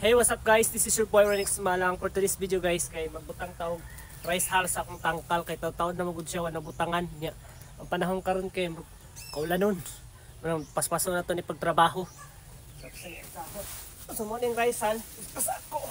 Hey, what's up guys? This is your boy Renix Malang. For today's video guys, kay magbutang taog rice hull sa akong tangkal kay taon na magud siya na butangan niya. Ang panahon karon kay kaulanon. Paspaso na to ni pagtrabaho. So mo ning rice hull, pasako.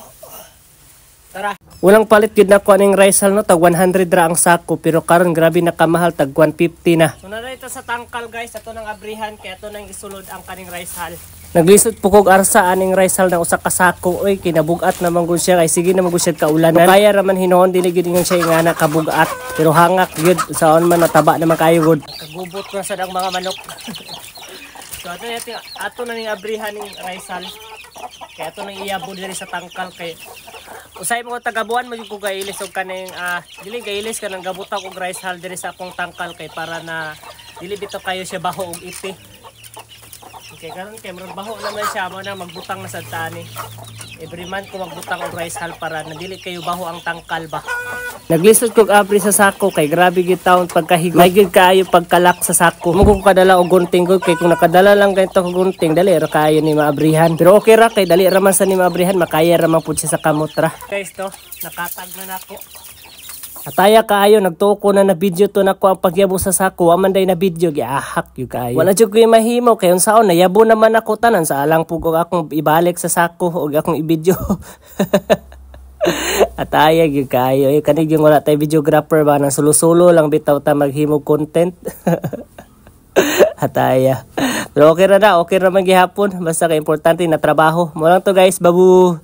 Tara. Walang palit gid nako aning rice hull no, tag 100 ra ang sako pero karon grabe na kamahal tag 150 na. So na ito sa tangkal guys, ato nang abrihan kay ato nang isulod ang kaning rice hull. Naglisod po kog arsa aning rice hull na usa ka sako. Oy kinabugat naman gud siya kay sige naman gud siya kaulanan. Kaya raman hinuon dili gid nga siya nga nakabugat pero hangak gud saon man nataba naman kayo gud. Kagubot na sad ang mga manok. So ato na ning abrihan ning rice hull. Kaya ato nang iyabon diri sa tangkal kay usay mo tagabuan mo ko gailis og kaning dili gailis kanang gabutak og rice hull diri sa akong tangkal kay para na dili bitaw kayo siya baho og ipi. Okay, karon kay murag baho naman siya mo na magbutang na sa tani. Every month ko magbutang og rice hull para na dili kayo baho ang tangkal ba. Naglisod kog abri sa sako kay grabe gid taon pagkahigop. May gid kaayo pagkalak sa sako. Mo ko kadala og gunting gud kay kung nakadala lang ganito og gunting dali ra kaayo ni maabrihan. Pero okay ra kay dali ra man sa ni maabrihan makaya ra man pud siya sa kamot ra. Guys to, nakatag na nako. Ataya kaayo nagtuko na video to nako ang pagyabo sa sako aman day na video giahak yu kaayo. Wala jud ko mahimo kay unsaon nayabo naman ako tanan sa alang pugog akong ibalik sa sako og akong i-video. Ataya yu kaayo kanig yung wala tay videographer ba nang sulo-sulo lang bitaw ta maghimo content. Ataya. Pero okay ra man gihapon basta kay importante na trabaho. Mo lang to guys, babu.